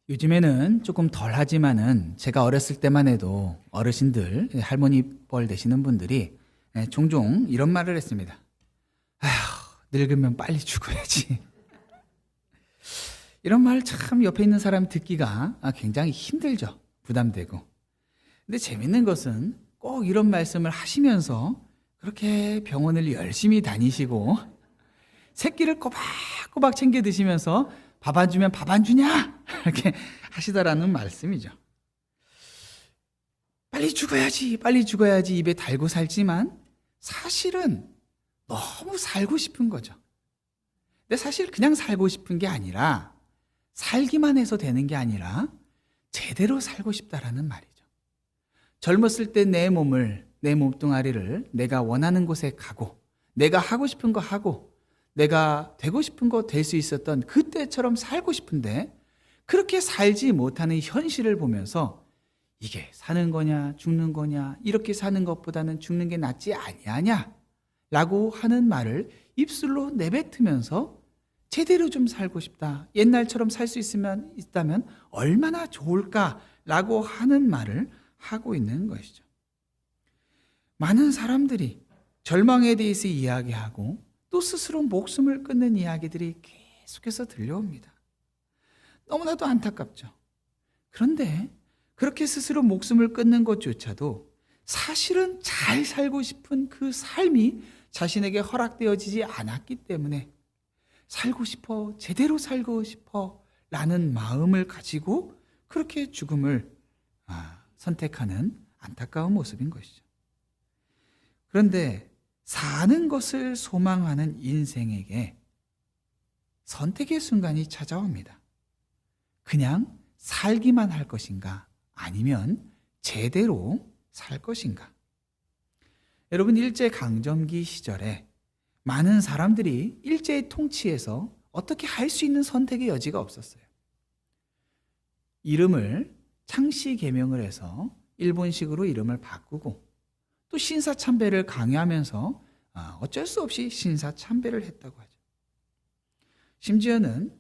요즘에는 조금 덜 하지만은 제가 어렸을 때만 해도 어르신들, 할머니 뻘 되시는 분들이 종종 이런 말을 했습니다. 아휴, 늙으면 빨리 죽어야지. 이런 말 참 옆에 있는 사람 듣기가 굉장히 힘들죠. 부담되고. 근데 재밌는 것은 꼭 이런 말씀을 하시면서 그렇게 병원을 열심히 다니시고 새끼를 꼬박꼬박 챙겨 드시면서 밥 안 주면 밥 안 주냐? 이렇게 하시더라는 말씀이죠. 빨리 죽어야지, 빨리 죽어야지 입에 달고 살지만 사실은 너무 살고 싶은 거죠. 근데 사실 그냥 살고 싶은 게 아니라 살기만 해서 되는 게 아니라 제대로 살고 싶다라는 말이죠. 젊었을 때 내 몸을, 내 몸뚱아리를 내가 원하는 곳에 가고 내가 하고 싶은 거 하고 내가 되고 싶은 거 될 수 있었던 그때처럼 살고 싶은데 그렇게 살지 못하는 현실을 보면서 이게 사는 거냐 죽는 거냐 이렇게 사는 것보다는 죽는 게 낫지 아니하냐 라고 하는 말을 입술로 내뱉으면서 제대로 좀 살고 싶다, 옛날처럼 살 수 있다면 얼마나 좋을까라고 하는 말을 하고 있는 것이죠. 많은 사람들이 절망에 대해서 이야기하고 또 스스로 목숨을 끊는 이야기들이 계속해서 들려옵니다. 너무나도 안타깝죠. 그런데 그렇게 스스로 목숨을 끊는 것조차도 사실은 잘 살고 싶은 그 삶이 자신에게 허락되어지지 않았기 때문에 살고 싶어, 제대로 살고 싶어 라는 마음을 가지고 그렇게 죽음을 선택하는 안타까운 모습인 것이죠. 그런데 사는 것을 소망하는 인생에게 선택의 순간이 찾아옵니다. 그냥 살기만 할 것인가 아니면 제대로 살 것인가. 여러분, 일제강점기 시절에 많은 사람들이 일제의 통치에서 어떻게 할 수 있는 선택의 여지가 없었어요. 이름을 창씨 개명을 해서 일본식으로 이름을 바꾸고 또 신사참배를 강요하면서 어쩔 수 없이 신사참배를 했다고 하죠. 심지어는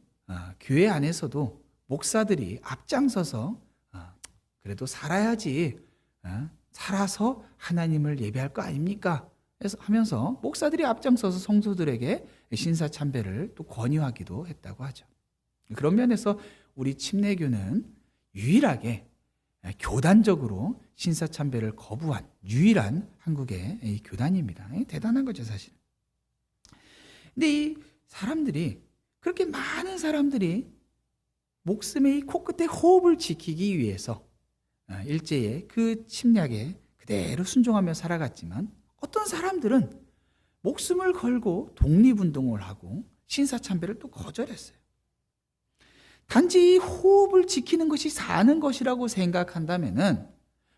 교회 안에서도 목사들이 앞장서서 그래도 살아야지, 살아서 하나님을 예배할 거 아닙니까? 하면서 목사들이 앞장서서 성도들에게 신사참배를 또 권유하기도 했다고 하죠. 그런 면에서 우리 침례교는 유일하게 교단적으로 신사참배를 거부한 유일한 한국의 이 교단입니다. 대단한 거죠, 사실. 근데 이 사람들이, 그렇게 많은 사람들이 목숨의 이 코끝에 호흡을 지키기 위해서 일제의 그 침략에 그대로 순종하며 살아갔지만 어떤 사람들은 목숨을 걸고 독립운동을 하고 신사참배를 또 거절했어요. 단지 호흡을 지키는 것이 사는 것이라고 생각한다면은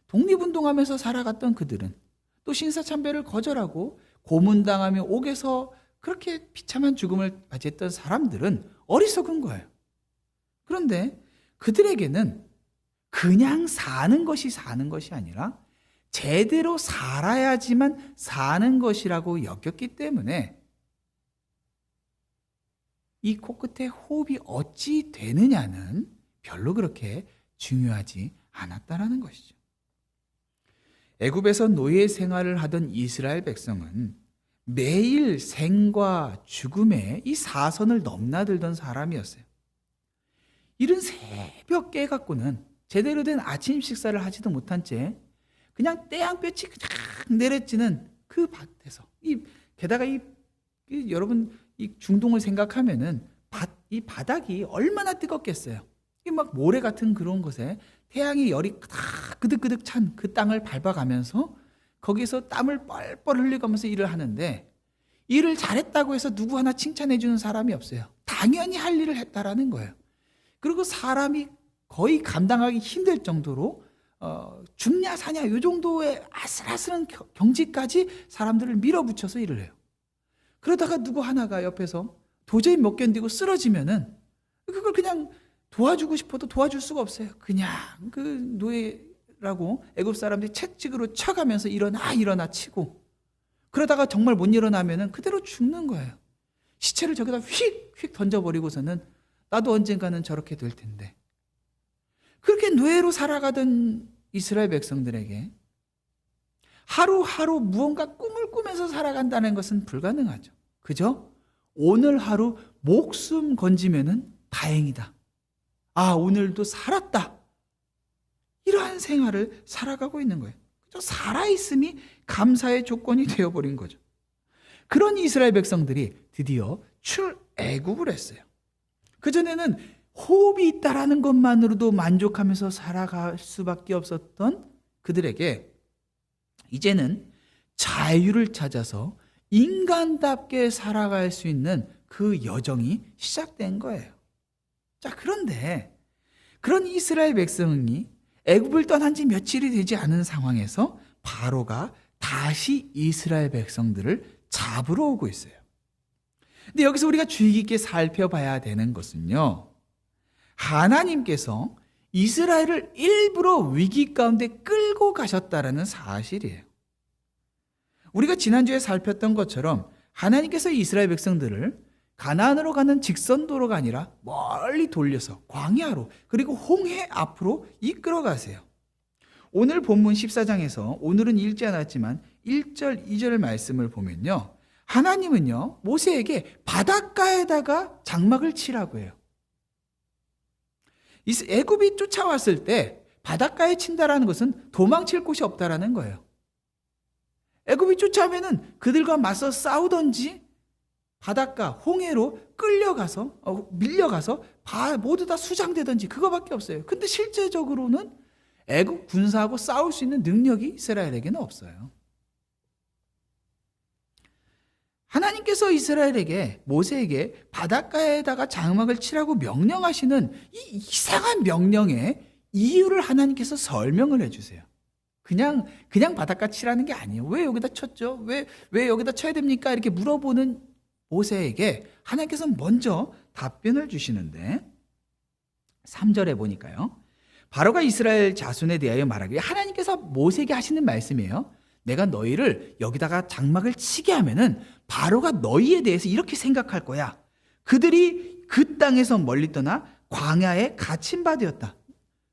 독립운동하면서 살아갔던 그들은 또 신사참배를 거절하고 고문당하며 옥에서 그렇게 비참한 죽음을 맞이했던 사람들은 어리석은 거예요. 그런데 그들에게는 그냥 사는 것이 사는 것이 아니라 제대로 살아야지만 사는 것이라고 여겼기 때문에 이 코끝에 호흡이 어찌 되느냐는 별로 그렇게 중요하지 않았다라는 것이죠. 애굽에서 노예 생활을 하던 이스라엘 백성은 매일 생과 죽음의 이 사선을 넘나들던 사람이었어요. 이른 새벽 깨갖고는 제대로 된 아침 식사를 하지도 못한 채 그냥 떼양볕이 그냥 내려지는 그 밭에서, 게다가 여러분 이 중동을 생각하면은 이 바닥이 얼마나 뜨겁겠어요. 이 막 모래 같은 그런 곳에 태양이 열이 그득그득 찬 그 땅을 밟아가면서 거기서 땀을 뻘뻘 흘려가면서 일을 하는데 일을 잘했다고 해서 누구 하나 칭찬해 주는 사람이 없어요. 당연히 할 일을 했다라는 거예요. 그리고 사람이 거의 감당하기 힘들 정도로 죽냐 사냐 이 정도의 아슬아슬한 경지까지 사람들을 밀어붙여서 일을 해요. 그러다가 누구 하나가 옆에서 도저히 못 견디고 쓰러지면은 그걸 그냥 도와주고 싶어도 도와줄 수가 없어요. 그냥 그 노예라고 애굽 사람들이 채찍으로 쳐가면서 일어나 치고, 그러다가 정말 못 일어나면은 그대로 죽는 거예요. 시체를 저기다 휙휙 던져버리고서는 나도 언젠가는 저렇게 될 텐데 그렇게 노예로 살아가던 이스라엘 백성들에게 하루하루 무언가 꿈을 꾸면서 살아간다는 것은 불가능하죠. 그죠? 오늘 하루 목숨 건지면은 다행이다. 아, 오늘도 살았다. 이러한 생활을 살아가고 있는 거예요. 살아있음이 감사의 조건이 되어버린 거죠. 그런 이스라엘 백성들이 드디어 출애굽을 했어요. 그전에는 호흡이 있다라는 것만으로도 만족하면서 살아갈 수밖에 없었던 그들에게 이제는 자유를 찾아서 인간답게 살아갈 수 있는 그 여정이 시작된 거예요. 자, 그런데 그런 이스라엘 백성이 애굽을 떠난 지 며칠이 되지 않은 상황에서 바로가 다시 이스라엘 백성들을 잡으러 오고 있어요. 근데 여기서 우리가 주의 깊게 살펴봐야 되는 것은요, 하나님께서 이스라엘을 일부러 위기 가운데 끌고 가셨다라는 사실이에요. 우리가 지난주에 살폈던 것처럼 하나님께서 이스라엘 백성들을 가나안으로 가는 직선도로가 아니라 멀리 돌려서 광야로, 그리고 홍해 앞으로 이끌어 가세요. 오늘 본문 14장에서 오늘은 읽지 않았지만 1절, 2절 말씀을 보면요, 하나님은요 모세에게 바닷가에다가 장막을 치라고 해요. 애굽이 쫓아왔을 때 바닷가에 친다라는 것은 도망칠 곳이 없다라는 거예요. 애굽이 쫓아오면은 그들과 맞서 싸우던지 바닷가 홍해로 끌려가서 밀려가서 모두 다 수장되든지 그거밖에 없어요. 근데 실제적으로는 애굽 군사하고 싸울 수 있는 능력이 이스라엘에게는 없어요. 하나님께서 이스라엘에게, 모세에게 바닷가에다가 장막을 치라고 명령하시는 이 이상한 명령의 이유를 하나님께서 설명을 해주세요. 그냥 바닷가 치라는 게 아니에요. 왜 여기다 쳤죠? 왜 여기다 쳐야 됩니까? 이렇게 물어보는 모세에게 하나님께서 먼저 답변을 주시는데 3절에 보니까요, 바로가 이스라엘 자손에 대하여 말하기를, 하나님께서 모세에게 하시는 말씀이에요. 내가 너희를 여기다가 장막을 치게 하면은 바로가 너희에 대해서 이렇게 생각할 거야. 그들이 그 땅에서 멀리 떠나 광야에 갇힌 바 되었다.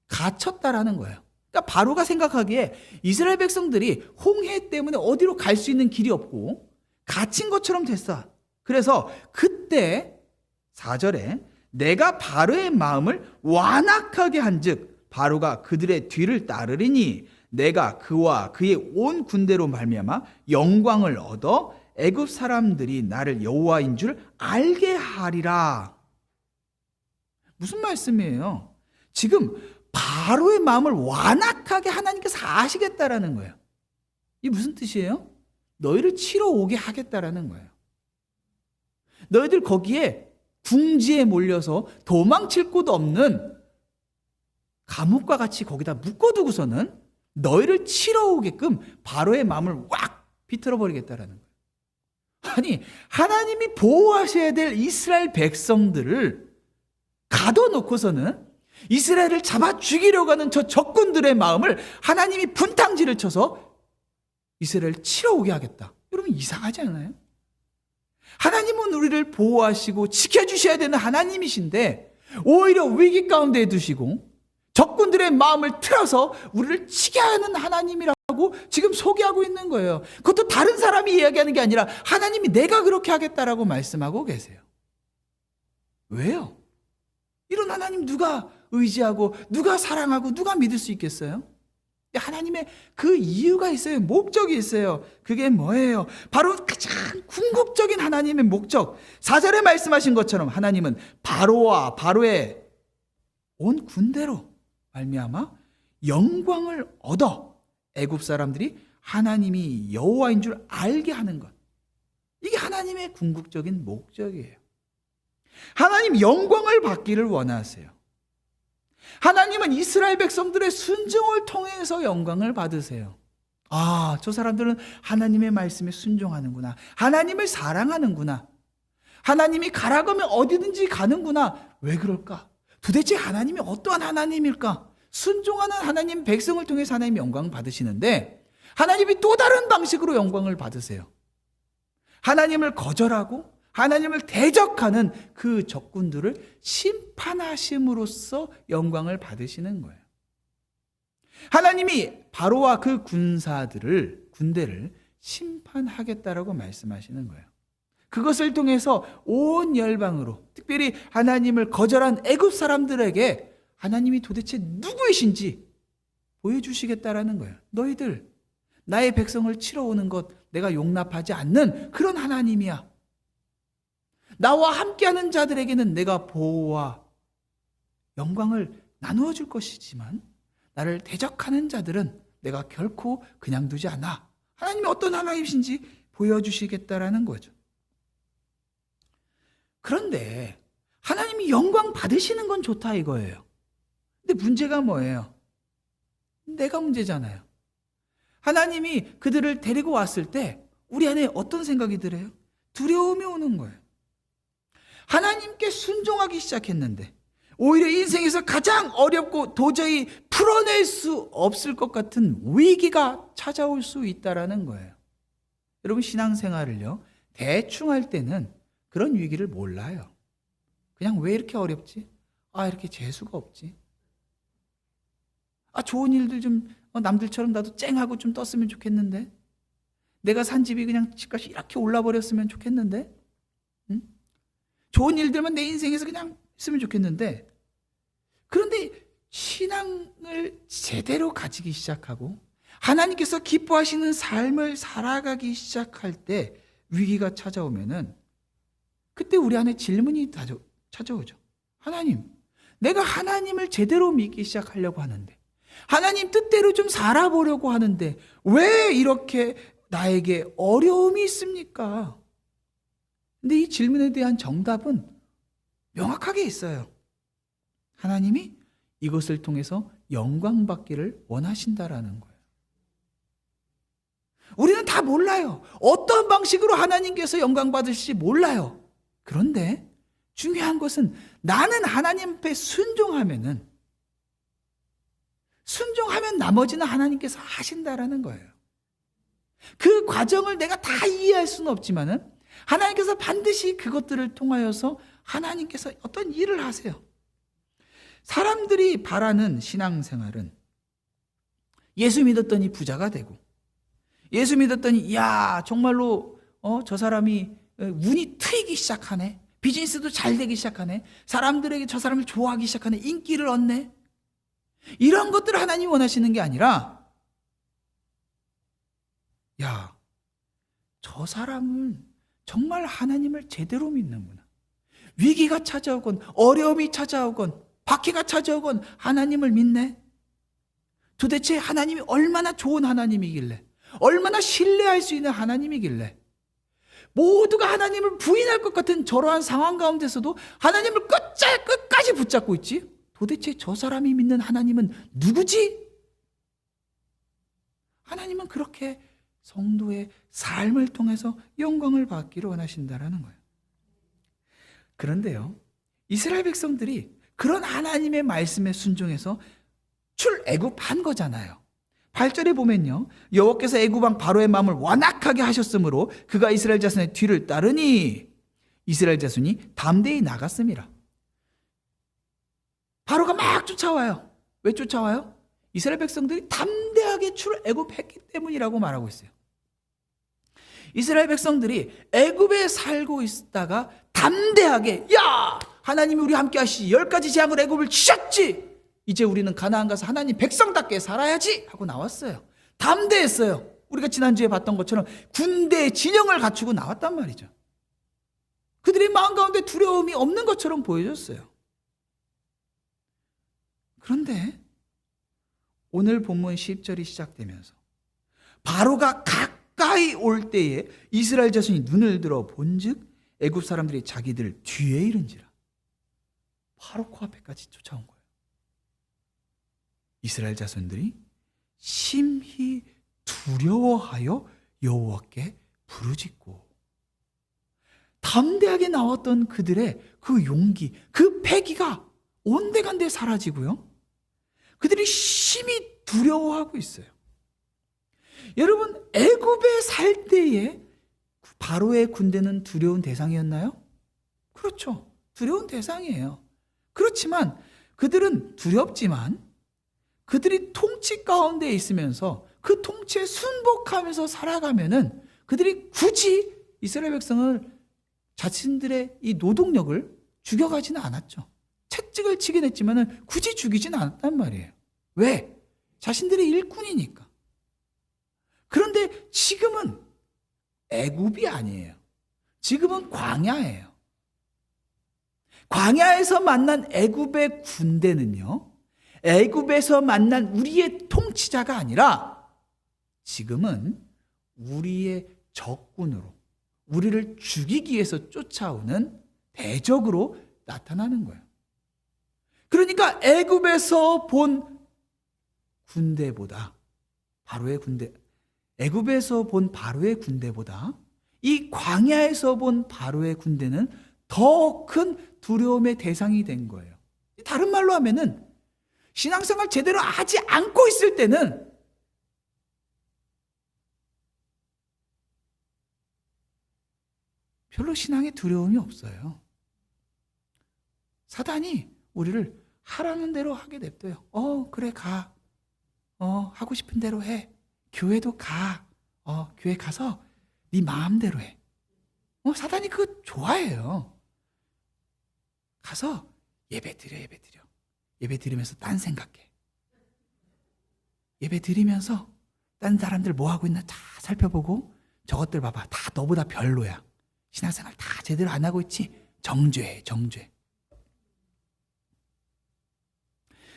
갇혔다라는 거예요. 그러니까 바로가 생각하기에 이스라엘 백성들이 홍해 때문에 어디로 갈 수 있는 길이 없고 갇힌 것처럼 됐어. 그래서 그때 4절에 내가 바로의 마음을 완악하게 한즉 바로가 그들의 뒤를 따르리니 내가 그와 그의 온 군대로 말미암아 영광을 얻어 애굽 사람들이 나를 여호와인 줄 알게 하리라. 무슨 말씀이에요? 지금 바로의 마음을 완악하게 하나님께서 아시겠다라는 거예요. 이게 무슨 뜻이에요? 너희를 치러 오게 하겠다라는 거예요. 너희들 거기에 궁지에 몰려서 도망칠 곳 없는 감옥과 같이 거기다 묶어두고서는 너희를 치러 오게끔 바로의 마음을 왁 비틀어 버리겠다라는 거예요. 아니, 하나님이 보호하셔야 될 이스라엘 백성들을 가둬놓고서는 이스라엘을 잡아 죽이려고 하는 저 적군들의 마음을 하나님이 분탕질을 쳐서 이스라엘을 치러 오게 하겠다. 여러분, 이상하지 않아요? 하나님은 우리를 보호하시고 지켜주셔야 되는 하나님이신데 오히려 위기 가운데 두시고 적군들의 마음을 틀어서 우리를 치게 하는 하나님이라고 지금 소개하고 있는 거예요. 그것도 다른 사람이 이야기하는 게 아니라 하나님이 내가 그렇게 하겠다라고 말씀하고 계세요. 왜요? 이런 하나님 누가 의지하고 누가 사랑하고 누가 믿을 수 있겠어요? 하나님의 그 이유가 있어요. 목적이 있어요. 그게 뭐예요? 바로 가장 궁극적인 하나님의 목적. 4절에 말씀하신 것처럼 하나님은 바로와 바로의 온 군대로 말미암아 영광을 얻어 애굽 사람들이 하나님이 여호와인 줄 알게 하는 것. 이게 하나님의 궁극적인 목적이에요. 하나님 영광을 받기를 원하세요. 하나님은 이스라엘 백성들의 순종을 통해서 영광을 받으세요. 아, 저 사람들은 하나님의 말씀에 순종하는구나. 하나님을 사랑하는구나. 하나님이 가라고 하면 어디든지 가는구나. 왜 그럴까? 도대체 하나님이 어떠한 하나님일까? 순종하는 하나님 백성을 통해서 하나님 영광 받으시는데 하나님이 또 다른 방식으로 영광을 받으세요. 하나님을 거절하고 하나님을 대적하는 그 적군들을 심판하심으로써 영광을 받으시는 거예요. 하나님이 바로와 그 군대를 심판하겠다라고 말씀하시는 거예요. 그것을 통해서 온 열방으로, 특별히 하나님을 거절한 애굽 사람들에게 하나님이 도대체 누구이신지 보여주시겠다라는 거예요. 너희들 나의 백성을 치러 오는 것 내가 용납하지 않는 그런 하나님이야. 나와 함께하는 자들에게는 내가 보호와 영광을 나누어 줄 것이지만 나를 대적하는 자들은 내가 결코 그냥 두지 않아. 하나님이 어떤 하나님이신지 보여주시겠다라는 거죠. 그런데 하나님이 영광 받으시는 건 좋다 이거예요. 근데 문제가 뭐예요? 내가 문제잖아요. 하나님이 그들을 데리고 왔을 때 우리 안에 어떤 생각이 들어요? 두려움이 오는 거예요. 하나님께 순종하기 시작했는데 오히려 인생에서 가장 어렵고 도저히 풀어낼 수 없을 것 같은 위기가 찾아올 수 있다는 거예요. 여러분 신앙생활을요 대충 할 때는 그런 위기를 몰라요. 그냥 왜 이렇게 어렵지? 이렇게 재수가 없지. 좋은 일들 좀 남들처럼 나도 쨍하고 좀 떴으면 좋겠는데. 내가 산 집이 그냥 집값이 이렇게 올라버렸으면 좋겠는데. 응? 좋은 일들만 내 인생에서 그냥 있으면 좋겠는데. 그런데 신앙을 제대로 가지기 시작하고 하나님께서 기뻐하시는 삶을 살아가기 시작할 때 위기가 찾아오면은 그때 우리 안에 질문이 찾아오죠. 하나님, 내가 하나님을 제대로 믿기 시작하려고 하는데 하나님 뜻대로 좀 살아보려고 하는데 왜 이렇게 나에게 어려움이 있습니까? 근데 이 질문에 대한 정답은 명확하게 있어요. 하나님이 이것을 통해서 영광 받기를 원하신다라는 거예요. 우리는 다 몰라요. 어떤 방식으로 하나님께서 영광 받으실지 몰라요. 그런데 중요한 것은 나는 하나님 앞에 순종하면 나머지는 하나님께서 하신다라는 거예요. 그 과정을 내가 다 이해할 수는 없지만은 하나님께서 반드시 그것들을 통하여서 하나님께서 어떤 일을 하세요. 사람들이 바라는 신앙생활은 예수 믿었더니 부자가 되고 예수 믿었더니 정말로 저 사람이 운이 트이기 시작하네. 비즈니스도 잘 되기 시작하네. 사람들에게 저 사람을 좋아하기 시작하네. 인기를 얻네. 이런 것들을 하나님이 원하시는 게 아니라 저 사람은 정말 하나님을 제대로 믿는구나. 위기가 찾아오건 어려움이 찾아오건 박해가 찾아오건 하나님을 믿네. 도대체 하나님이 얼마나 좋은 하나님이길래 얼마나 신뢰할 수 있는 하나님이길래 모두가 하나님을 부인할 것 같은 저러한 상황 가운데서도 하나님을 끝까지 붙잡고 있지? 도대체 저 사람이 믿는 하나님은 누구지? 하나님은 그렇게 성도의 삶을 통해서 영광을 받기를 원하신다라는 거예요. 그런데요, 이스라엘 백성들이 그런 하나님의 말씀에 순종해서 출애굽한 거잖아요. 8절에 보면요, 여호와께서 애굽 왕 바로의 마음을 완악하게 하셨으므로 그가 이스라엘 자손의 뒤를 따르니 이스라엘 자손이 담대히 나갔습니다. 바로가 막 쫓아와요. 왜 쫓아와요? 이스라엘 백성들이 담대하게 출애굽했기 때문이라고 말하고 있어요. 이스라엘 백성들이 애굽에 살고 있다가 담대하게 하나님이 우리 함께 하시지 10가지 재앙을 애굽을 치셨지, 이제 우리는 가나안 가서 하나님 백성답게 살아야지 하고 나왔어요. 담대했어요. 우리가 지난주에 봤던 것처럼 군대의 진영을 갖추고 나왔단 말이죠. 그들의 마음 가운데 두려움이 없는 것처럼 보여졌어요. 그런데 오늘 본문 10절이 시작되면서 바로가 가까이 올 때에 이스라엘 자손이 눈을 들어 본즉 애굽 사람들이 자기들 뒤에 이른지라. 바로 코앞에까지 쫓아온 거예요. 이스라엘 자손들이 심히 두려워하여 여호와께 부르짖고, 담대하게 나왔던 그들의 그 용기, 그 패기가 온데간데 사라지고요, 그들이 심히 두려워하고 있어요. 여러분, 애굽에 살 때에 바로의 군대는 두려운 대상이었나요? 그렇죠. 두려운 대상이에요. 그렇지만 그들은 두렵지만 그들이 통치 가운데 있으면서 그 통치에 순복하면서 살아가면은 그들이 굳이 이스라엘 백성을 자신들의 이 노동력을 죽여가지는 않았죠. 채찍을 치긴 했지만은 굳이 죽이진 않았단 말이에요. 왜? 자신들의 일꾼이니까. 그런데 지금은 애굽이 아니에요. 지금은 광야예요. 광야에서 만난 애굽의 군대는요, 애굽에서 만난 우리의 통치자가 아니라 지금은 우리의 적군으로 우리를 죽이기 위해서 쫓아오는 대적으로 나타나는 거예요. 그러니까 애굽에서 본 군대보다 애굽에서 본 바로의 군대보다 이 광야에서 본 바로의 군대는 더 큰 두려움의 대상이 된 거예요. 다른 말로 하면은 신앙생활 제대로 하지 않고 있을 때는 별로 신앙에 두려움이 없어요. 사단이 우리를 하라는 대로 하게 냅둬요. 그래 가. 하고 싶은 대로 해. 교회도 가. 교회 가서 네 마음대로 해. 사단이 그거 좋아해요. 가서 예배 드려. 예배 드리면서 딴 생각해. 예배 드리면서 딴 사람들 뭐 하고 있나 다 살펴보고 저것들 봐봐. 다 너보다 별로야. 신앙생활 다 제대로 안 하고 있지? 정죄해.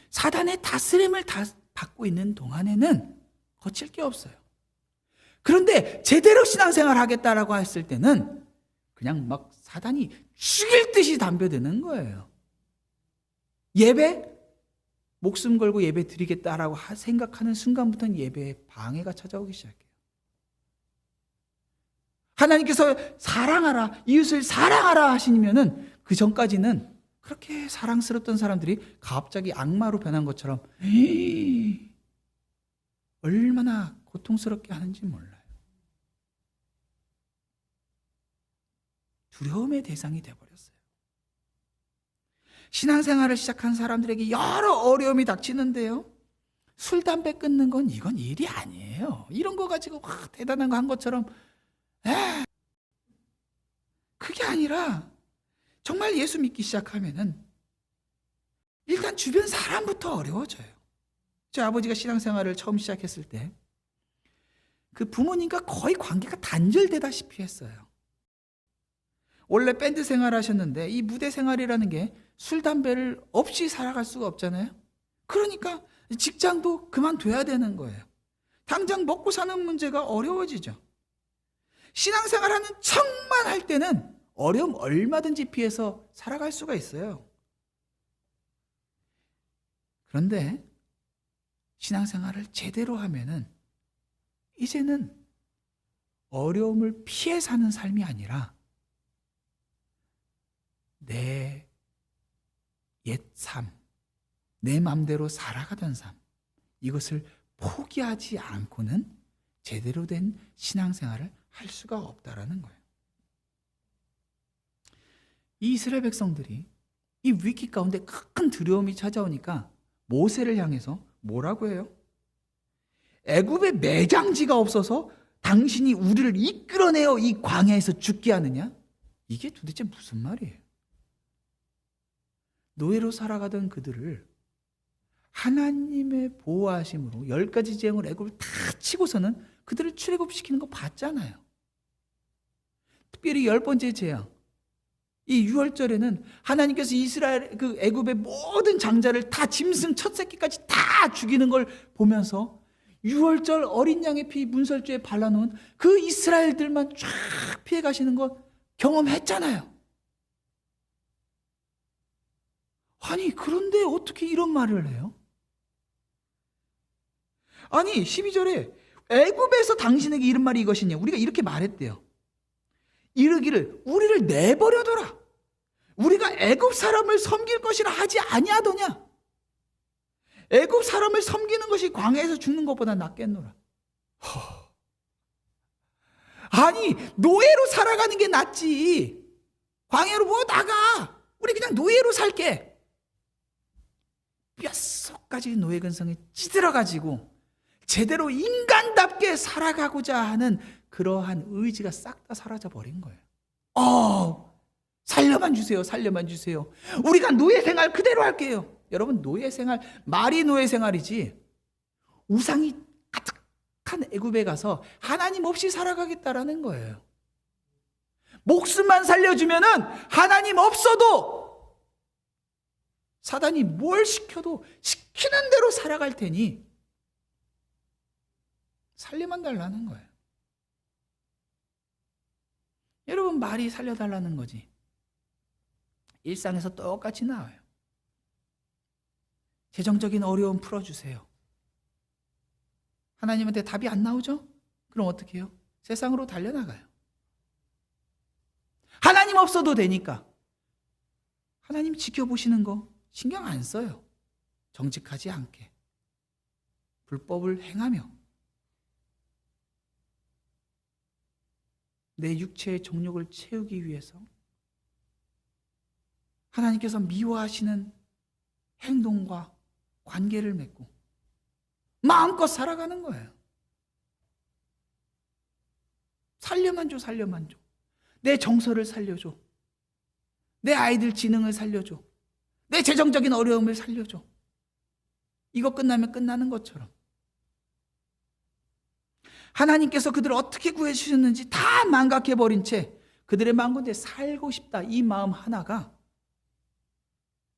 사단의 다스림을 받고 있는 동안에는 거칠 게 없어요. 그런데 제대로 신앙생활 하겠다라고 했을 때는 그냥 막 사단이 죽일 듯이 담벼드는 거예요. 예배? 목숨 걸고 예배 드리겠다라고 생각하는 순간부터는 예배에 방해가 찾아오기 시작해요. 하나님께서 사랑하라, 이웃을 사랑하라 하시면은 그 전까지는 그렇게 사랑스럽던 사람들이 갑자기 악마로 변한 것처럼 얼마나 고통스럽게 하는지 몰라요. 두려움의 대상이 되어버렸어요. 신앙생활을 시작한 사람들에게 여러 어려움이 닥치는데요. 술, 담배 끊는 건 이건 일이 아니에요. 이런 거 가지고 대단한 거 한 것처럼 그게 아니라 정말 예수 믿기 시작하면은 일단 주변 사람부터 어려워져요. 제 아버지가 신앙생활을 처음 시작했을 때 그 부모님과 거의 관계가 단절되다시피 했어요. 원래 밴드 생활 하셨는데 이 무대 생활이라는 게 술, 담배를 없이 살아갈 수가 없잖아요. 그러니까 직장도 그만둬야 되는 거예요. 당장 먹고 사는 문제가 어려워지죠. 신앙생활하는 척만 할 때는 어려움 얼마든지 피해서 살아갈 수가 있어요. 그런데 신앙생활을 제대로 하면은 이제는 어려움을 피해 사는 삶이 아니라 내 옛 삶, 내 마음대로 살아가던 삶, 이것을 포기하지 않고는 제대로 된 신앙생활을 할 수가 없다라는 거예요. 이 이스라엘 백성들이 이 위기 가운데 큰 두려움이 찾아오니까 모세를 향해서 뭐라고 해요? 애굽에 매장지가 없어서 당신이 우리를 이끌어내어 이 광야에서 죽게 하느냐? 이게 도대체 무슨 말이에요? 노예로 살아가던 그들을 하나님의 보호하심으로 10가지 재앙을 애굽을 다 치고서는 그들을 출애굽시키는 거 봤잖아요. 특별히 10번째 재앙, 이 유월절에는 하나님께서 이스라엘 그 애굽의 모든 장자를 다 짐승 첫 새끼까지 다 죽이는 걸 보면서 유월절 어린 양의 피 문설주에 발라놓은 그 이스라엘들만 쫙 피해 가시는 거 경험했잖아요. 아니 그런데 어떻게 이런 말을 해요? 아니 12절에 애굽에서 당신에게 이른 말이 이것이냐, 우리가 이렇게 말했대요. 이르기를 우리를 내버려둬라. 우리가 애굽 사람을 섬길 것이라 하지 아니하더냐. 애굽 사람을 섬기는 것이 광야에서 죽는 것보다 낫겠노라. 아니, 노예로 살아가는 게 낫지. 광야로 뭐 나가. 우리 그냥 노예로 살게. 뼛속까지 노예 근성이 찌들어가지고 제대로 인간답게 살아가고자 하는 그러한 의지가 싹 다 사라져 버린 거예요. 살려만 주세요. 살려만 주세요. 우리가 노예 생활 그대로 할게요. 여러분, 노예 생활, 말이 노예 생활이지 우상이 가득한 애굽에 가서 하나님 없이 살아가겠다라는 거예요. 목숨만 살려주면은 하나님 없어도 사단이 뭘 시켜도 시키는 대로 살아갈 테니 살려만 달라는 거예요. 여러분, 말이 살려달라는 거지. 일상에서 똑같이 나와요. 재정적인 어려움 풀어주세요. 하나님한테 답이 안 나오죠? 그럼 어떻게 해요? 세상으로 달려나가요. 하나님 없어도 되니까 하나님 지켜보시는 거 신경 안 써요. 정직하지 않게 불법을 행하며 내 육체의 정욕을 채우기 위해서 하나님께서 미워하시는 행동과 관계를 맺고 마음껏 살아가는 거예요. 살려만 줘, 살려만 줘. 내 정서를 살려줘. 내 아이들 지능을 살려줘. 내 재정적인 어려움을 살려줘. 이거 끝나면 끝나는 것처럼 하나님께서 그들을 어떻게 구해주셨는지 다 망각해버린 채 그들의 마음 가운데 살고 싶다, 이 마음 하나가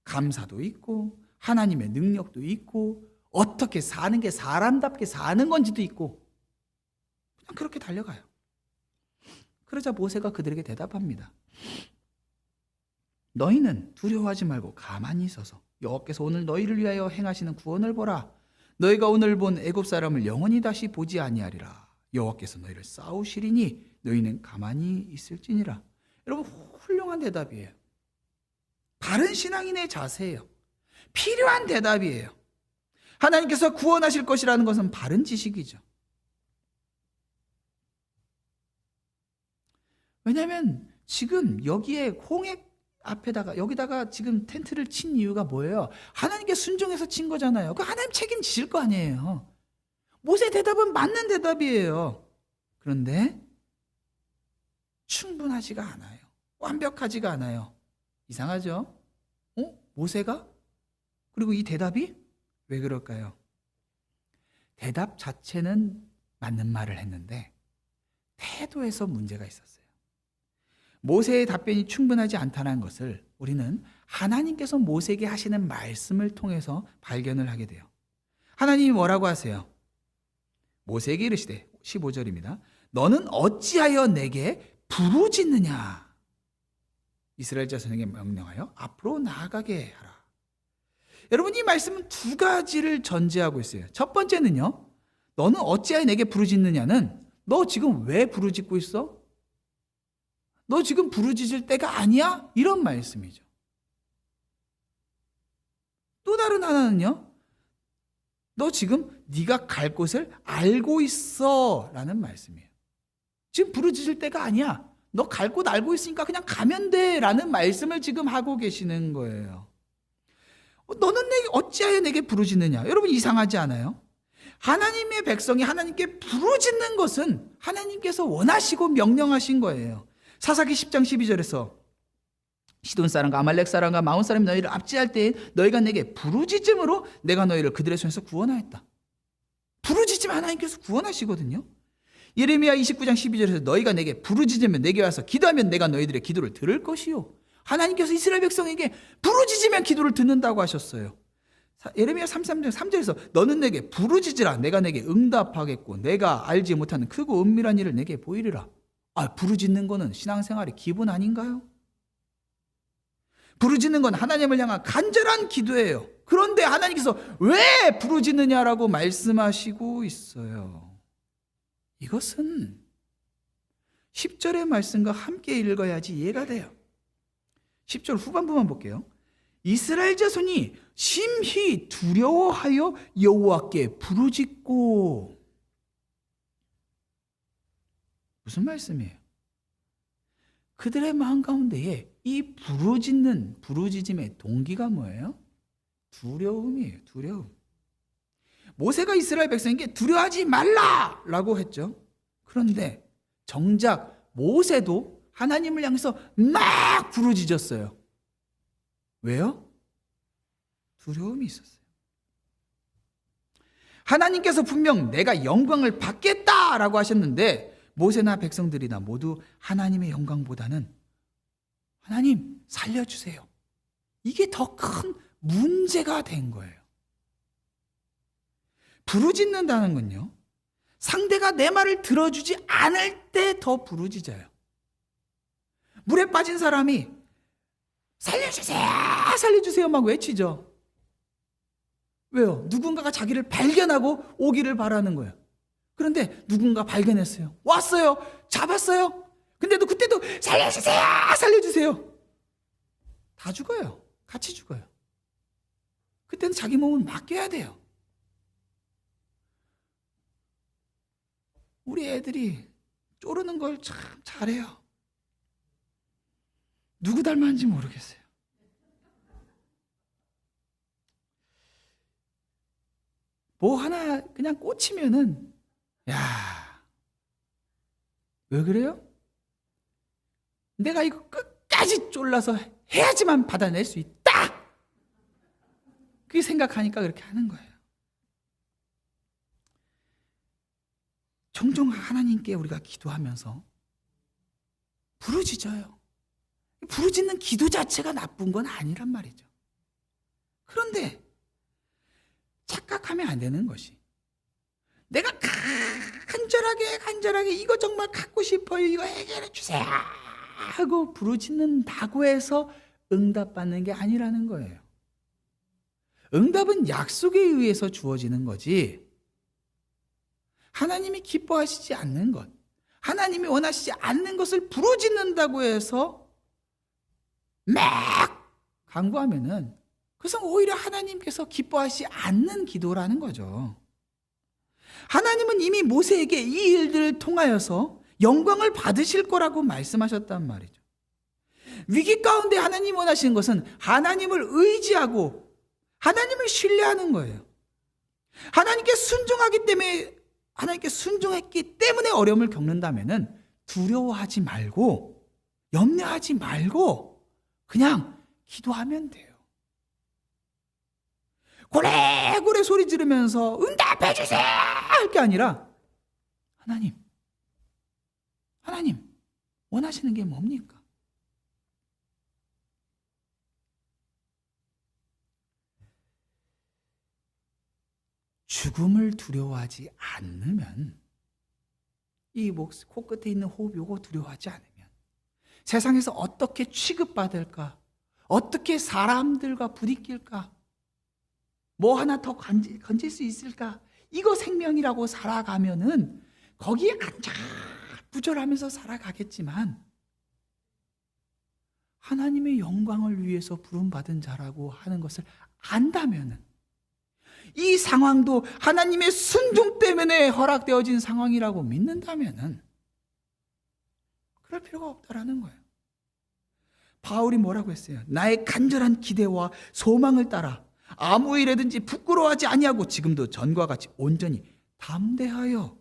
감사도 있고 하나님의 능력도 있고 어떻게 사는 게 사람답게 사는 건지도 있고 그냥 그렇게 달려가요. 그러자 모세가 그들에게 대답합니다. 너희는 두려워하지 말고 가만히 있어서 여호와께서 오늘 너희를 위하여 행하시는 구원을 보라. 너희가 오늘 본 애굽 사람을 영원히 다시 보지 아니하리라. 여호와께서 너희를 싸우시리니 너희는 가만히 있을지니라. 여러분, 훌륭한 대답이에요. 바른 신앙인의 자세예요. 필요한 대답이에요. 하나님께서 구원하실 것이라는 것은 바른 지식이죠. 왜냐하면 지금 여기에 홍해 앞에다가 여기다가 지금 텐트를 친 이유가 뭐예요? 하나님께 순종해서 친 거잖아요. 그 하나님 책임지실 거 아니에요. 모세의 대답은 맞는 대답이에요. 그런데 충분하지가 않아요. 완벽하지가 않아요. 이상하죠? 모세가? 그리고 이 대답이 왜 그럴까요? 대답 자체는 맞는 말을 했는데 태도에서 문제가 있었어요. 모세의 답변이 충분하지 않다는 것을 우리는 하나님께서 모세에게 하시는 말씀을 통해서 발견을 하게 돼요. 하나님이 뭐라고 하세요? 모세에게 이르시되 15절입니다. 너는 어찌하여 내게 부르짖느냐? 이스라엘 자손에게 명령하여 앞으로 나아가게 하라. 여러분, 이 말씀은 두 가지를 전제하고 있어요. 첫 번째는요, 너는 어찌하여 내게 부르짖느냐는 너 지금 왜 부르짖고 있어? 너 지금 부르짖을 때가 아니야? 이런 말씀이죠. 또 다른 하나는요, 너 지금 네가 갈 곳을 알고 있어 라는 말씀이에요. 지금 부르짖을 때가 아니야. 너 갈 곳 알고 있으니까 그냥 가면 돼 라는 말씀을 지금 하고 계시는 거예요. 너는 어찌하여 내게 부르짖느냐? 여러분, 이상하지 않아요? 하나님의 백성이 하나님께 부르짖는 것은 하나님께서 원하시고 명령하신 거예요. 사사기 10장 12절에서 시돈 사람과 아말렉 사람과 마온 사람이 너희를 압제할 때에 너희가 내게 부르짖음으로 내가 너희를 그들의 손에서 구원하였다. 부르짖으면 하나님께서 구원하시거든요. 예레미야 29장 12절에서 너희가 내게 부르짖으면 내게 와서 기도하면 내가 너희들의 기도를 들을 것이요. 하나님께서 이스라엘 백성에게 부르짖으면 기도를 듣는다고 하셨어요. 예레미야 33장 3절에서 너는 내게 부르짖으라. 내가 내게 응답하겠고 내가 알지 못하는 크고 은밀한 일을 내게 보이리라. 부르짖는 거는 신앙생활의 기본 아닌가요? 부르짖는 건 하나님을 향한 간절한 기도예요. 그런데 하나님께서 왜 부르짖느냐라고 말씀하시고 있어요. 이것은 10절의 말씀과 함께 읽어야지 이해가 돼요. 10절 후반부만 볼게요. 이스라엘 자손이 심히 두려워하여 여호와께 부르짖고, 무슨 말씀이에요? 그들의 마음 가운데에 이 부르짖음의 동기가 뭐예요? 두려움이에요. 두려움. 모세가 이스라엘 백성에게 두려워하지 말라라고 했죠. 그런데 정작 모세도 하나님을 향해서 막 부르짖었어요. 왜요? 두려움이 있었어요. 하나님께서 분명 내가 영광을 받겠다라고 하셨는데 모세나 백성들이나 모두 하나님의 영광보다는 하나님 살려주세요. 이게 더 큰 문제가 된 거예요. 부르짖는다는 건요, 상대가 내 말을 들어주지 않을 때 더 부르짖어요. 물에 빠진 사람이 살려주세요, 살려주세요 막 외치죠. 왜요? 누군가가 자기를 발견하고 오기를 바라는 거예요. 그런데 누군가 발견했어요. 왔어요. 잡았어요. 근데도 그때도 살려주세요, 살려주세요. 다 죽어요. 같이 죽어요. 그때는 자기 몸을 맡겨야 돼요. 우리 애들이 쪼르는 걸 참 잘해요. 누구 닮았는지 모르겠어요. 뭐 하나 그냥 꽂히면은 야, 왜 그래요? 내가 이거 끝까지 쫄라서 해야지만 받아낼 수 있다. 그게 생각하니까 그렇게 하는 거예요. 종종 하나님께 우리가 기도하면서 부르짖어요. 부르짖는 기도 자체가 나쁜 건 아니란 말이죠. 그런데 착각하면 안 되는 것이, 내가 간절하게 이거 정말 갖고 싶어요, 이거 해결해 주세요 하고 부르짖는다고 해서 응답받는 게 아니라는 거예요. 응답은 약속에 의해서 주어지는 거지, 하나님이 기뻐하시지 않는 것, 하나님이 원하시지 않는 것을 부르짖는다고 해서 막 간구하면은 그것은 오히려 하나님께서 기뻐하시지 않는 기도라는 거죠. 하나님은 이미 모세에게 이 일들을 통하여서 영광을 받으실 거라고 말씀하셨단 말이죠. 위기 가운데 하나님 원하시는 것은 하나님을 의지하고 하나님을 신뢰하는 거예요. 하나님께 순종했기 때문에 어려움을 겪는다면은 두려워하지 말고 염려하지 말고 그냥 기도하면 돼요. 고래고래 소리 지르면서 응답해 주세요 할 게 아니라 하나님 원하시는 게 뭡니까? 죽음을 두려워하지 않으면, 이 코끝에 있는 호흡 요거 두려워하지 않으면 세상에서 어떻게 취급받을까, 어떻게 사람들과 부딪힐까, 뭐 하나 더 건질 수 있을까, 이거 생명이라고 살아가면은 거기에 안절부절하면서 살아가겠지만, 하나님의 영광을 위해서 부름받은 자라고 하는 것을 안다면은, 이 상황도 하나님의 순종 때문에 허락되어진 상황이라고 믿는다면은 그럴 필요가 없다라는 거예요. 바울이 뭐라고 했어요? 나의 간절한 기대와 소망을 따라 아무 일에든지 부끄러워하지 아니하고 지금도 전과 같이 온전히 담대하여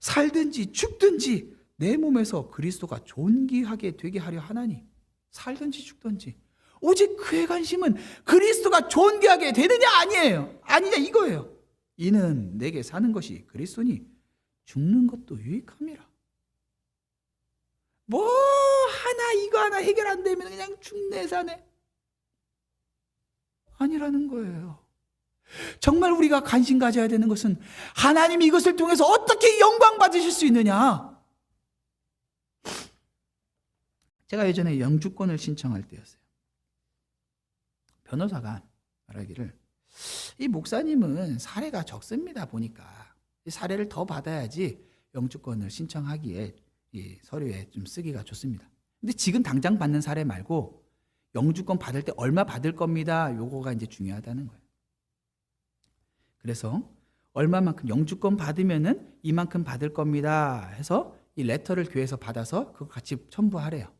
살든지 죽든지 내 몸에서 그리스도가 존귀하게 되게 하려 하나니, 살든지 죽든지 오직 그의 관심은 그리스도가 존귀하게 되느냐 아니냐 이거예요. 이는 내게 사는 것이 그리스도니 죽는 것도 유익함이라. 뭐 하나 이거 하나 해결 안 되면 그냥 죽네 사네 아니라는 거예요. 정말 우리가 관심 가져야 되는 것은 하나님이 이것을 통해서 어떻게 영광 받으실 수 있느냐. 제가 예전에 영주권을 신청할 때였어요. 변호사가 말하기를, 이 목사님은 사례가 적습니다 보니까 이 사례를 더 받아야지 영주권을 신청하기에 이 서류에 좀 쓰기가 좋습니다. 근데 지금 당장 받는 사례 말고 영주권 받을 때 얼마 받을 겁니다, 요거가 이제 중요하다는 거예요. 그래서 얼마만큼 영주권 받으면은 이만큼 받을 겁니다 해서 이 레터를 교회에서 받아서 그거 같이 첨부하래요.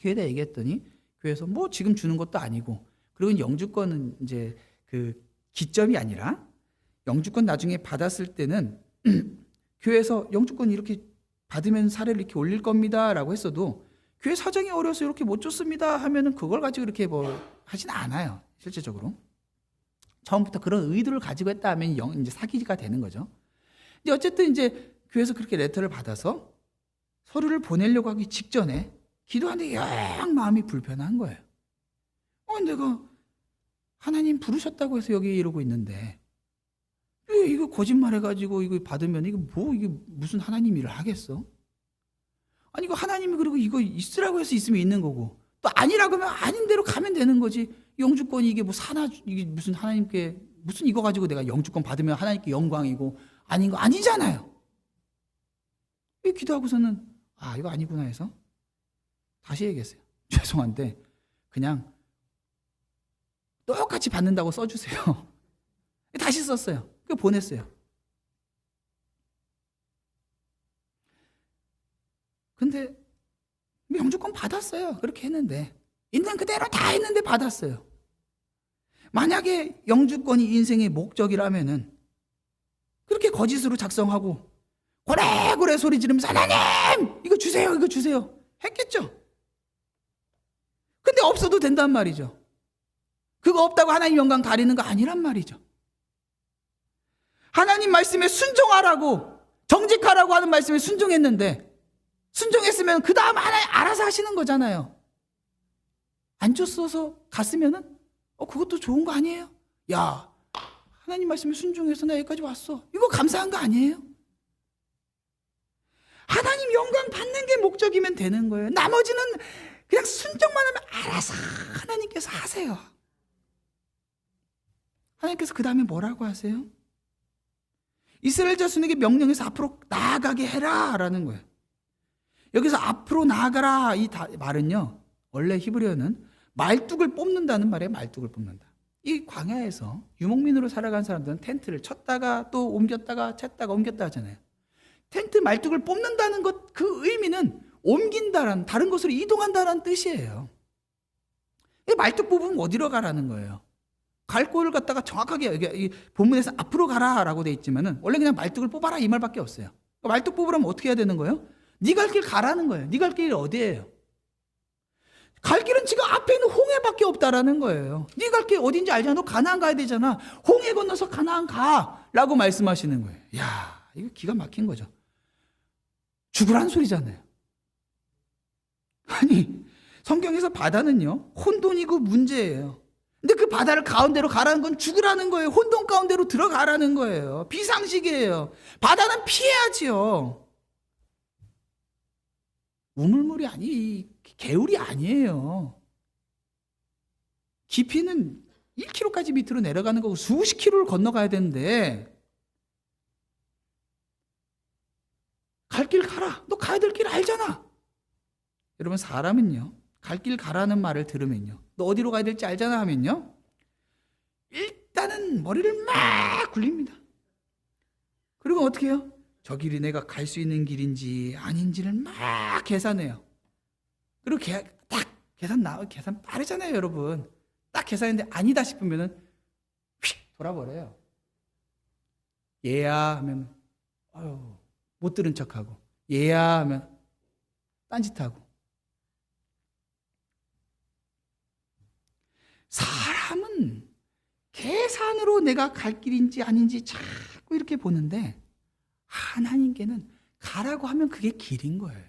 교회에다 얘기했더니 교회에서 뭐 지금 주는 것도 아니고, 그리고 영주권은 이제 그 기점이 아니라 영주권 나중에 받았을 때는 교회에서 영주권 이렇게 받으면 사례를 이렇게 올릴 겁니다라고 했어도 교회 사정이 어려서 이렇게 못 줬습니다 하면은 그걸 가지고 이렇게 뭐 하진 않아요. 실제적으로 처음부터 그런 의도를 가지고 했다 하면 이제 사기가 되는 거죠. 근데 어쨌든 이제 교회에서 그렇게 레터를 받아서 서류를 보내려고 하기 직전에 기도하는데 영 마음이 불편한 거예요. 내가 하나님 부르셨다고 해서 여기 이러고 있는데 이거 거짓말해가지고 이거 받으면 이게 무슨 하나님 일을 하겠어? 아니 이거 하나님이 그리고 이거 있으라고 해서 있으면 있는 거고, 또 아니라고 하면 아닌 대로 가면 되는 거지. 영주권이 이게 뭐 이게 무슨 하나님께 무슨 이거 가지고 내가 영주권 받으면 하나님께 영광이고 아닌 거 아니잖아요. 이 기도하고서는 이거 아니구나 해서 다시 얘기했어요. 죄송한데 그냥 똑같이 받는다고 써주세요. 다시 썼어요. 그거 보냈어요. 근데 영주권 받았어요. 그렇게 했는데 있는 그대로 다 했는데 받았어요. 만약에 영주권이 인생의 목적이라면은 그렇게 거짓으로 작성하고 고래고래 소리 지르면서 하나님 이거 주세요 이거 주세요 했겠죠. 근데 없어도 된단 말이죠. 그거 없다고 하나님 영광 가리는 거 아니란 말이죠. 하나님 말씀에 순종하라고, 정직하라고 하는 말씀에 순종했는데, 순종했으면 그 다음 하나님 알아서 하시는 거잖아요. 안 줬어서 갔으면은 그것도 좋은 거 아니에요? 야, 하나님 말씀에 순종해서 나 여기까지 왔어. 이거 감사한 거 아니에요? 하나님 영광 받는 게 목적이면 되는 거예요. 나머지는 그냥 순종만 하면 알아서 하나님께서 하세요. 하나님께서 그 다음에 뭐라고 하세요? 이스라엘 자손에게 명령해서 앞으로 나아가게 해라 라는 거예요. 여기서 앞으로 나아가라 이 말은요, 원래 히브리어는 말뚝을 뽑는다는 말이에요. 말뚝을 뽑는다. 이 광야에서 유목민으로 살아간 사람들은 텐트를 쳤다가 또 옮겼다가 쳤다가 옮겼다 하잖아요. 텐트 말뚝을 뽑는다는 것, 그 의미는 옮긴다라는, 다른 곳으로 이동한다라는 뜻이에요. 이 말뚝 뽑으면 어디로 가라는 거예요. 갈 곳을 갖다가 정확하게 이 본문에서 앞으로 가라라고 돼 있지만은 원래 그냥 말뚝을 뽑아라 이 말밖에 없어요. 말뚝 뽑으려면 어떻게 해야 되는 거예요? 네 갈 길 가라는 거예요. 네 갈 길이 어디예요? 갈 길은 지금 앞에 있는 홍해밖에 없다라는 거예요. 네 갈 길 어딘지 알잖아. 너 가나안 가야 되잖아. 홍해 건너서 가나안 가라고 말씀하시는 거예요. 야, 이거 기가 막힌 거죠. 죽으란 소리잖아요. 아니, 성경에서 바다는요, 혼돈이고 문제예요. 근데 그 바다를 가운데로 가라는 건 죽으라는 거예요. 혼돈 가운데로 들어가라는 거예요. 비상식이에요. 바다는 피해야지요. 우물물이 개울이 아니에요. 깊이는 1km까지 밑으로 내려가는 거고 수십 킬로를 건너가야 되는데 갈 길 가라. 너 가야 될 길 알잖아. 여러분, 사람은요, 갈 길 가라는 말을 들으면요, 너 어디로 가야 될지 알잖아 하면요, 일단은 머리를 막 굴립니다. 그리고 어떻게 해요? 저 길이 내가 갈 수 있는 길인지 아닌지를 막 계산해요. 그리고 딱 계산 빠르잖아요, 여러분. 딱 계산했는데 아니다 싶으면은 휙 돌아버려요. 얘야 하면 못 들은 척하고, 얘야 하면 딴짓하고. 사람은 계산으로 내가 갈 길인지 아닌지 자꾸 이렇게 보는데 하나님께는 가라고 하면 그게 길인 거예요.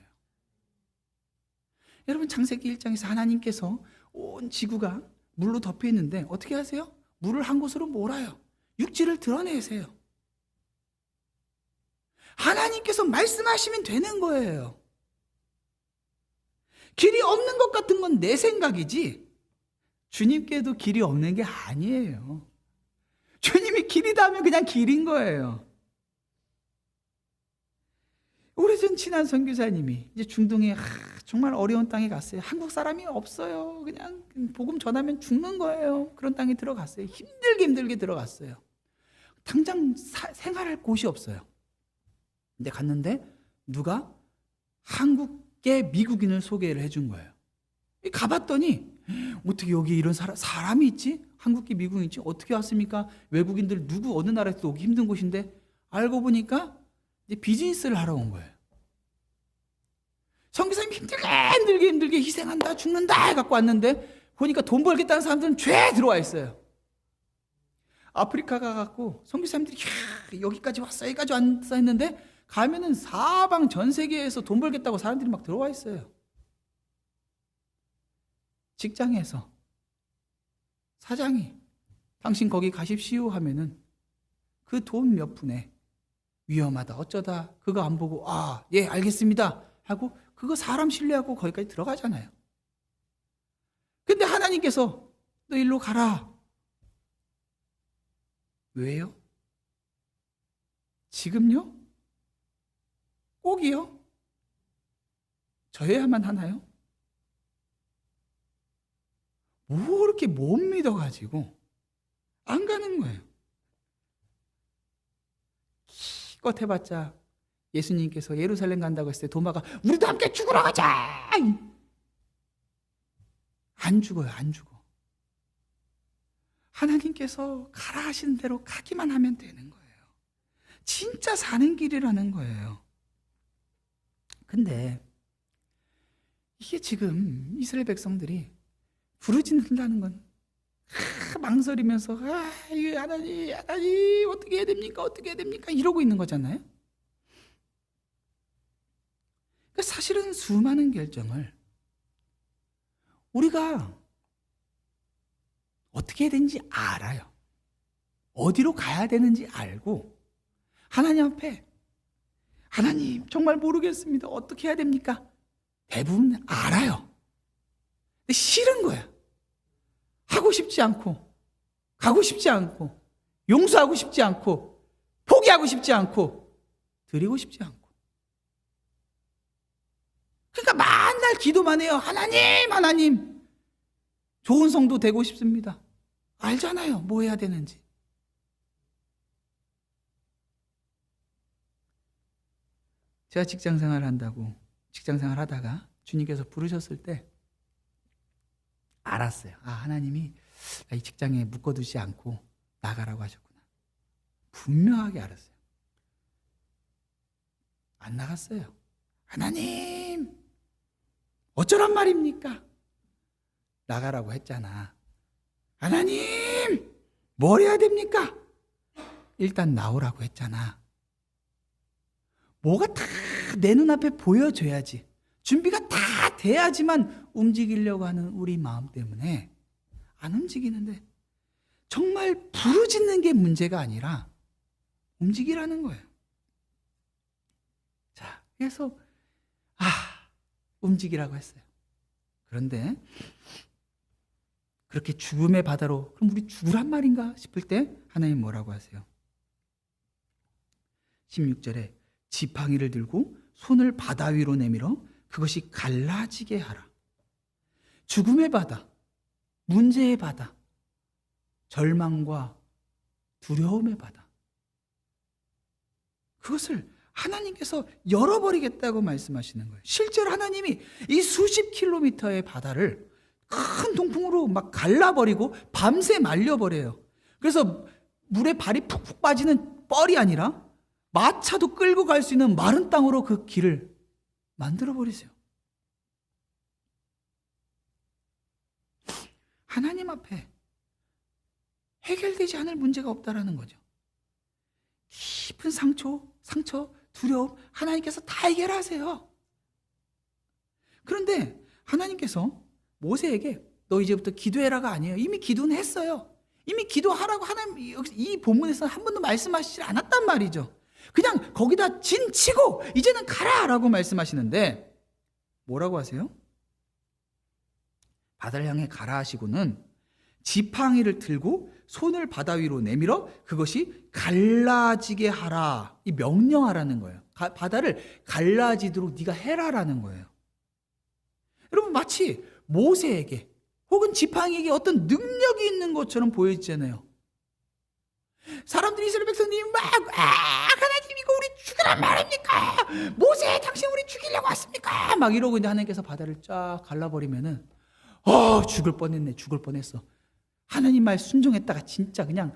여러분, 창세기 1장에서 하나님께서 온 지구가 물로 덮여 있는데 어떻게 하세요? 물을 한 곳으로 몰아요. 육지를 드러내세요. 하나님께서 말씀하시면 되는 거예요. 길이 없는 것 같은 건 내 생각이지 주님께도 길이 없는 게 아니에요. 주님이 길이다 하면 그냥 길인 거예요. 오래전 친한 선교사님이 이제 중동에 정말 어려운 땅에 갔어요. 한국 사람이 없어요. 그냥 복음 전하면 죽는 거예요. 그런 땅에 들어갔어요. 힘들게 들어갔어요. 당장 생활할 곳이 없어요. 근데 갔는데 누가? 한국계 미국인을 소개를 해준 거예요. 가봤더니 어떻게 여기 이런 사람이 있지? 한국계 미국인이 있지? 어떻게 왔습니까? 외국인들 누구 어느 나라에서 오기 힘든 곳인데 알고 보니까 이제 비즈니스를 하러 온 거예요. 선교사님 힘들게 희생한다 죽는다 해갖고 왔는데 보니까 돈 벌겠다는 사람들은 죄 들어와 있어요. 아프리카 가갖고 선교사님들이 여기까지 왔어 여기까지 왔어 했는데 가면은 사방 전 세계에서 돈 벌겠다고 사람들이 막 들어와 있어요. 직장에서 사장이 당신 거기 가십시오 하면은 그 돈 몇 푼에 위험하다 어쩌다 그거 안 보고 예 알겠습니다 하고 그거 사람 신뢰하고 거기까지 들어가잖아요. 근데 하나님께서 너 일로 가라. 왜요? 지금요? 꼭이요? 저야만 하나요? 뭐 이렇게 못 믿어가지고 안 가는 거예요. 기껏 해봤자 예수님께서 예루살렘 간다고 했을 때 도마가 우리도 함께 죽으러 가자! 안 죽어요. 안 죽어. 하나님께서 가라 하시는 대로 가기만 하면 되는 거예요. 진짜 사는 길이라는 거예요. 근데 이게 지금 이스라엘 백성들이 부르짖는다는 건 망설이면서 하나님 어떻게 해야 됩니까 이러고 있는 거잖아요. 그러니까 사실은 수많은 결정을 우리가 어떻게 해야 되는지 알아요. 어디로 가야 되는지 알고 하나님 앞에 하나님 정말 모르겠습니다. 어떻게 해야 됩니까? 대부분 알아요. 근데 싫은 거야. 하고 싶지 않고 가고 싶지 않고 용서하고 싶지 않고 포기하고 싶지 않고 드리고 싶지 않고 그러니까 맨날 기도만 해요. 하나님 좋은 성도 되고 싶습니다. 알잖아요. 뭐 해야 되는지. 제가 직장생활 한다고 직장생활 하다가 주님께서 부르셨을 때 알았어요. 하나님이 이 직장에 묶어두지 않고 나가라고 하셨구나. 분명하게 알았어요. 안 나갔어요. 하나님 어쩌란 말입니까? 나가라고 했잖아. 하나님 뭘 해야 됩니까? 일단 나오라고 했잖아. 뭐가 다 내 눈앞에 보여줘야지. 준비가 다 돼야지만 움직이려고 하는 우리 마음 때문에 안 움직이는데 정말 부르짖는 게 문제가 아니라 움직이라는 거예요. 자, 그래서 움직이라고 했어요. 그런데 그렇게 죽음의 바다로 그럼 우리 죽으란 말인가 싶을 때 하나님 뭐라고 하세요? 16절에 지팡이를 들고 손을 바다 위로 내밀어 그것이 갈라지게 하라. 죽음의 바다, 문제의 바다, 절망과 두려움의 바다. 그것을 하나님께서 열어버리겠다고 말씀하시는 거예요. 실제로 하나님이 이 수십 킬로미터의 바다를 큰 동풍으로 막 갈라버리고 밤새 말려버려요. 그래서 물에 발이 푹푹 빠지는 뻘이 아니라 마차도 끌고 갈 수 있는 마른 땅으로 그 길을 만들어버리세요. 하나님 앞에 해결되지 않을 문제가 없다라는 거죠. 깊은 상처, 두려움 하나님께서 다 해결하세요. 그런데 하나님께서 모세에게 너 이제부터 기도해라가 아니에요. 이미 기도는 했어요. 이미 기도하라고 하나님 이 본문에서 한 번도 말씀하시지 않았단 말이죠. 그냥 거기다 진 치고 이제는 가라라고 말씀하시는데 뭐라고 하세요? 바다를 향해 가라 하시고는 지팡이를 들고 손을 바다 위로 내밀어 그것이 갈라지게 하라. 이 명령하라는 거예요. 바다를 갈라지도록 네가 해라라는 거예요. 여러분 마치 모세에게 혹은 지팡이에게 어떤 능력이 있는 것처럼 보여지잖아요. 사람들이 이스라엘 백성들이 막 하나님 이거 우리 죽여라 거란 말입니까? 모세, 당신 우리 죽이려고 왔습니까? 막 이러고 있는데 하나님께서 바다를 쫙 갈라버리면은 죽을 뻔했네, 죽을 뻔했어. 하나님 말 순종했다가 진짜 그냥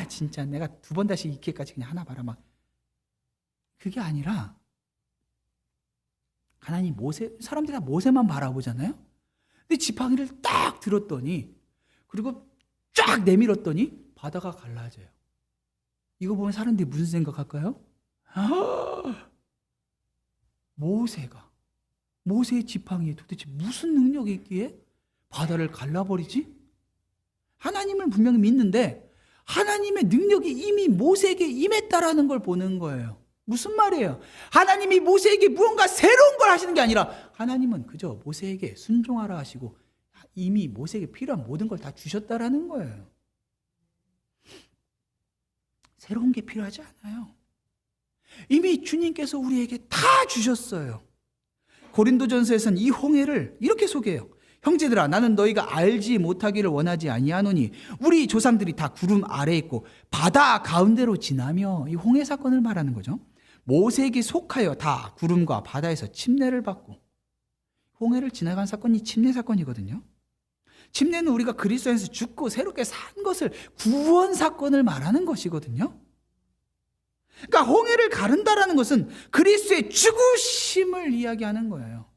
진짜 내가 두 번 다시 익힐까지 그냥 하나 봐라 막. 그게 아니라 하나님 사람들이 다 모세만 바라보잖아요. 근데 지팡이를 딱 들었더니 그리고 쫙 내밀었더니 바다가 갈라져요. 이거 보면 사람들이 무슨 생각할까요? 모세의 지팡이에 도대체 무슨 능력이 있기에 바다를 갈라버리지? 하나님을 분명히 믿는데 하나님의 능력이 이미 모세에게 임했다라는 걸 보는 거예요. 무슨 말이에요? 하나님이 모세에게 무언가 새로운 걸 하시는 게 아니라 하나님은 그저 모세에게 순종하라 하시고 이미 모세에게 필요한 모든 걸 다 주셨다라는 거예요. 새로운 게 필요하지 않아요. 이미 주님께서 우리에게 다 주셨어요. 고린도전서에서는 이 홍해를 이렇게 소개해요. 형제들아, 나는 너희가 알지 못하기를 원하지 아니하노니 우리 조상들이 다 구름 아래에 있고 바다 가운데로 지나며, 이 홍해 사건을 말하는 거죠. 모세에게 속하여 다 구름과 바다에서 침례를 받고, 홍해를 지나간 사건이 침례 사건이거든요. 침례는 우리가 그리스도 안에서 죽고 새롭게 산 것을, 구원 사건을 말하는 것이거든요. 그러니까 홍해를 가른다라는 것은 그리스도의 죽으심을 이야기하는 거예요.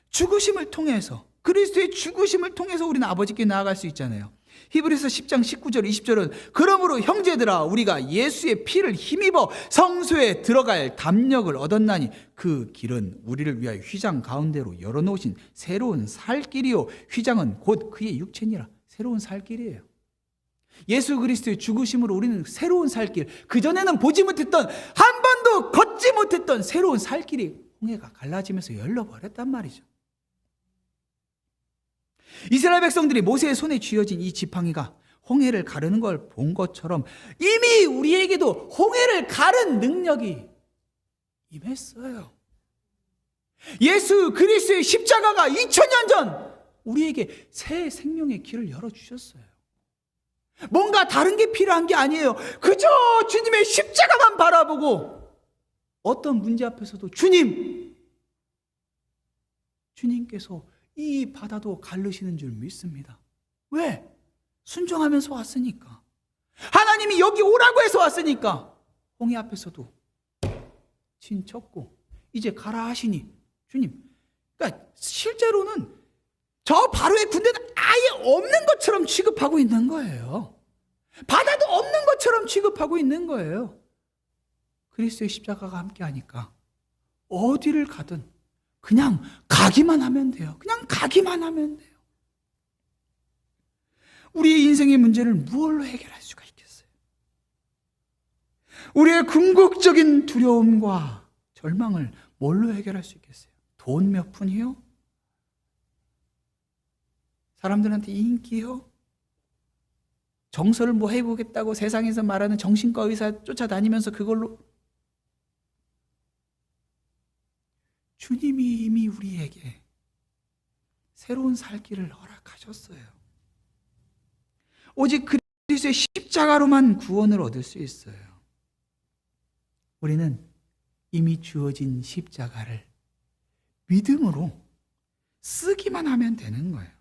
죽으심을 통해서, 그리스도의 죽으심을 통해서 우리는 아버지께 나아갈 수 있잖아요. 히브리서 10장 19절 20절은 그러므로 형제들아, 우리가 예수의 피를 힘입어 성소에 들어갈 담력을 얻었나니 그 길은 우리를 위하여 휘장 가운데로 열어놓으신 새로운 살 길이요, 휘장은 곧 그의 육체니라. 새로운 살 길이에요. 예수 그리스도의 죽으심으로 우리는 새로운 살 길, 그전에는 보지 못했던, 한 번도 걷지 못했던 새로운 살 길이 홍해가 갈라지면서 열려버렸단 말이죠. 이스라엘 백성들이 모세의 손에 쥐어진 이 지팡이가 홍해를 가르는 걸 본 것처럼 이미 우리에게도 홍해를 가른 능력이 임했어요. 예수 그리스도의 십자가가 2000년 전 우리에게 새 생명의 길을 열어주셨어요. 뭔가 다른 게 필요한 게 아니에요. 그저 주님의 십자가만 바라보고 어떤 문제 앞에서도 주님께서 이 바다도 갈르시는 줄 믿습니다. 왜? 순종하면서 왔으니까. 하나님이 여기 오라고 해서 왔으니까. 홍해 앞에서도 진쳤고 이제 가라 하시니 주님. 그러니까 실제로는 저 바로의 군대는 아예 없는 것처럼 취급하고 있는 거예요. 바다도 없는 것처럼 취급하고 있는 거예요. 그리스도의 십자가가 함께하니까 어디를 가든 그냥 가기만 하면 돼요. 그냥 가기만 하면 돼요. 우리의 인생의 문제를 무엇로 해결할 수가 있겠어요? 우리의 궁극적인 두려움과 절망을 뭘로 해결할 수 있겠어요? 돈 몇 푼이요? 사람들한테 인기요? 정서를 뭐 해보겠다고 세상에서 말하는 정신과 의사 쫓아다니면서 그걸로? 주님이 이미 우리에게 새로운 살 길을 허락하셨어요. 오직 그리스도의 십자가로만 구원을 얻을 수 있어요. 우리는 이미 주어진 십자가를 믿음으로 쓰기만 하면 되는 거예요.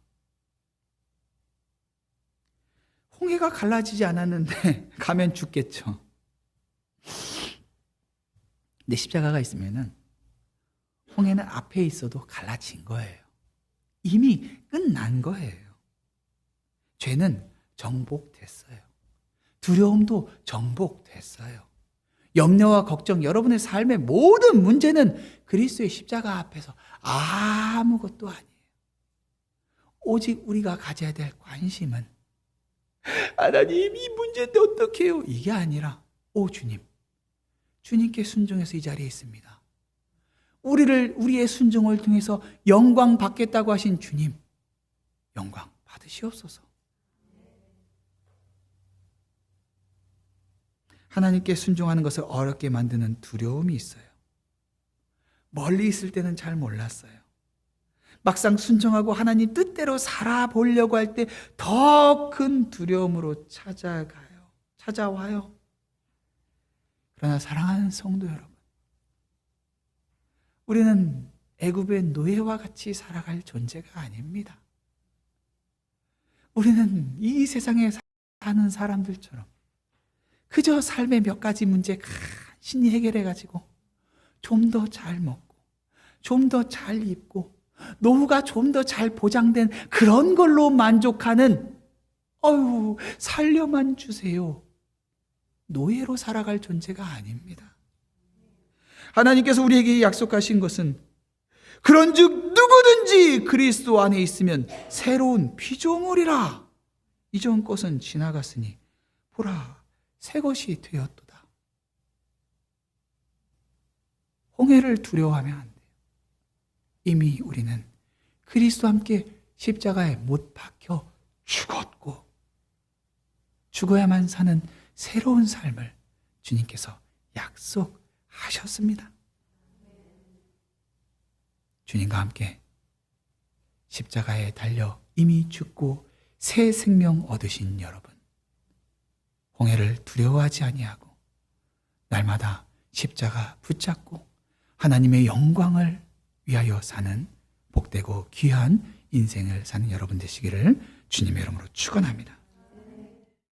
홍해가 갈라지지 않았는데 가면 죽겠죠. 근데 십자가가 있으면은 홍해는 앞에 있어도 갈라진 거예요. 이미 끝난 거예요. 죄는 정복됐어요. 두려움도 정복됐어요. 염려와 걱정, 여러분의 삶의 모든 문제는 그리스도의 십자가 앞에서 아무것도 아니에요. 오직 우리가 가져야 될 관심은 하나님 이 문제인데 어떻게 해요? 이게 아니라 주님께 순종해서 이 자리에 있습니다. 우리의 순종을 통해서 영광 받겠다고 하신 주님, 영광 받으시옵소서. 하나님께 순종하는 것을 어렵게 만드는 두려움이 있어요. 멀리 있을 때는 잘 몰랐어요. 막상 순종하고 하나님 뜻대로 살아보려고 할 때 더 큰 두려움으로 찾아와요. 그러나 사랑하는 성도 여러분, 우리는 애굽의 노예와 같이 살아갈 존재가 아닙니다. 우리는 이 세상에 사는 사람들처럼 그저 삶의 몇 가지 문제 간신히 해결해가지고 좀 더 잘 먹고 좀 더 잘 입고 노후가 좀 더 잘 보장된 그런 걸로 만족하는 살려만 주세요. 노예로 살아갈 존재가 아닙니다. 하나님께서 우리에게 약속하신 것은 그런즉 누구든지 그리스도 안에 있으면 새로운 피조물이라. 이전 것은 지나갔으니 보라 새 것이 되었도다. 홍해를 두려워하면 안 돼요. 이미 우리는 그리스도와 함께 십자가에 못 박혀 죽었고 죽어야만 사는 새로운 삶을 주님께서 약속하셨습니다. 주님과 함께 십자가에 달려 이미 죽고 새 생명 얻으신 여러분, 홍해를 두려워하지 아니하고 날마다 십자가 붙잡고 하나님의 영광을 위하여 사는 복되고 귀한 인생을 사는 여러분 되시기를 주님의 이름으로 축원합니다.